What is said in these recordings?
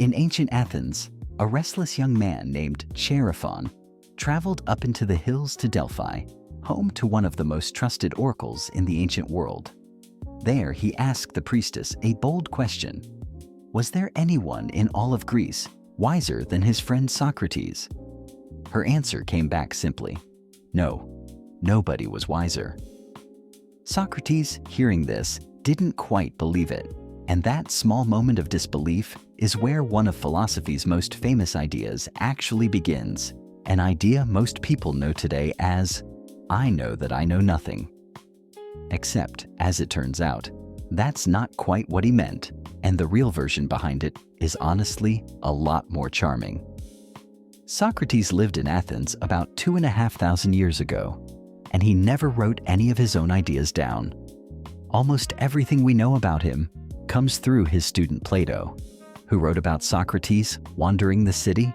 In ancient Athens, a restless young man named Chaerephon traveled up into the hills to Delphi, home to one of the most trusted oracles in the ancient world. There, he asked the priestess a bold question. Was there anyone in all of Greece wiser than his friend Socrates? Her answer came back simply, no, nobody was wiser. Socrates, hearing this, didn't quite believe it, and that small moment of disbelief is where one of philosophy's most famous ideas actually begins, an idea most people know today as, I know that I know nothing. Except, as it turns out, that's not quite what he meant, and the real version behind it is honestly a lot more charming. Socrates lived in Athens about 2,500 years ago, and he never wrote any of his own ideas down. Almost everything we know about him comes through his student Plato, who wrote about Socrates wandering the city,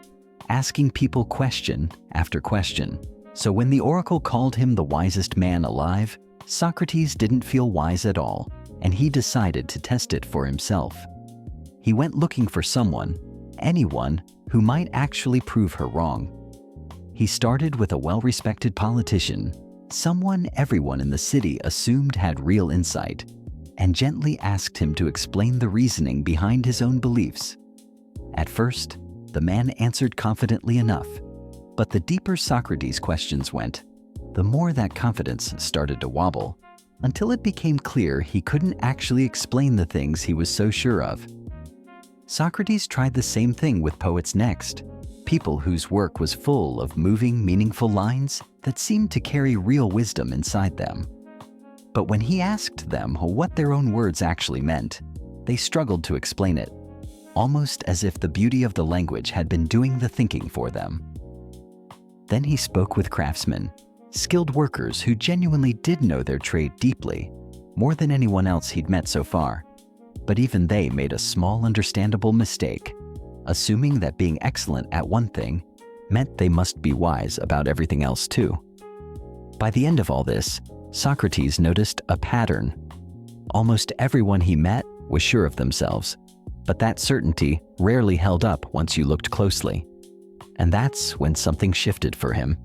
asking people question after question. So when the oracle called him the wisest man alive, Socrates didn't feel wise at all, and he decided to test it for himself. He went looking for someone, anyone, who might actually prove her wrong. He started with a well-respected politician, someone everyone in the city assumed had real insight, and gently asked him to explain the reasoning behind his own beliefs. At first, the man answered confidently enough, but the deeper Socrates' questions went, the more that confidence started to wobble, until it became clear he couldn't actually explain the things he was so sure of. Socrates tried the same thing with poets next, people whose work was full of moving, meaningful lines that seemed to carry real wisdom inside them. But when he asked them what their own words actually meant, they struggled to explain it, almost as if the beauty of the language had been doing the thinking for them. Then he spoke with craftsmen, skilled workers who genuinely did know their trade deeply, more than anyone else he'd met so far. But even they made a small, understandable mistake, assuming that being excellent at one thing meant they must be wise about everything else too. By the end of all this, Socrates noticed a pattern. Almost everyone he met was sure of themselves, but that certainty rarely held up once you looked closely. And that's when something shifted for him.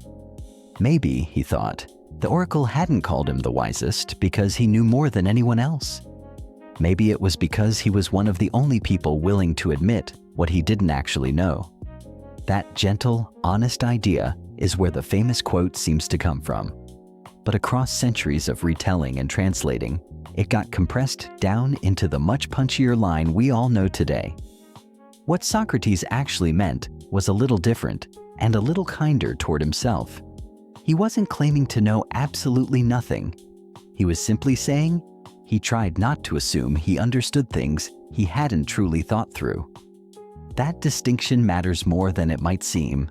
Maybe, he thought, the oracle hadn't called him the wisest because he knew more than anyone else. Maybe it was because he was one of the only people willing to admit what he didn't actually know. That gentle, honest idea is where the famous quote seems to come from. But across centuries of retelling and translating, it got compressed down into the much punchier line we all know today. What Socrates actually meant was a little different and a little kinder toward himself. He wasn't claiming to know absolutely nothing. He was simply saying he tried not to assume he understood things he hadn't truly thought through. That distinction matters more than it might seem.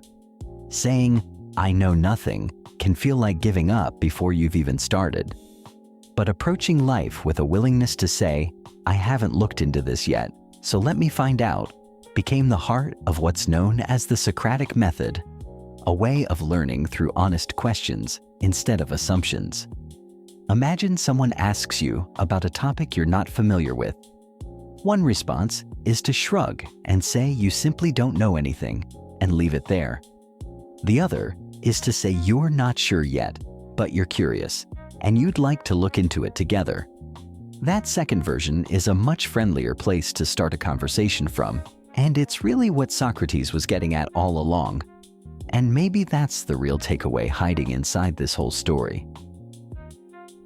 Saying, I know nothing, can feel like giving up before you've even started. But approaching life with a willingness to say, I haven't looked into this yet, so let me find out, became the heart of what's known as the Socratic method, a way of learning through honest questions instead of assumptions. Imagine someone asks you about a topic you're not familiar with. One response is to shrug and say you simply don't know anything and leave it there. The other is to say you're not sure yet, but you're curious, and you'd like to look into it together. That second version is a much friendlier place to start a conversation from, and it's really what Socrates was getting at all along. And maybe that's the real takeaway hiding inside this whole story.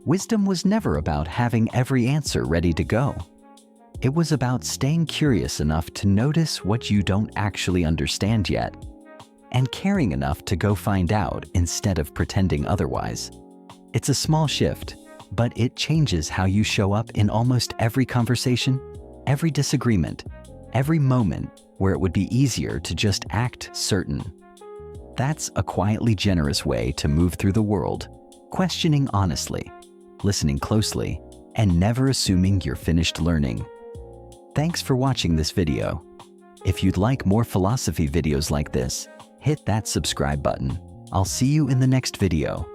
Wisdom was never about having every answer ready to go. It was about staying curious enough to notice what you don't actually understand yet, and caring enough to go find out instead of pretending otherwise. It's a small shift, but it changes how you show up in almost every conversation, every disagreement, every moment where it would be easier to just act certain. That's a quietly generous way to move through the world, questioning honestly, listening closely, and never assuming you're finished learning. Thanks for watching this video. If you'd like more philosophy videos like this, hit that subscribe button. I'll see you in the next video.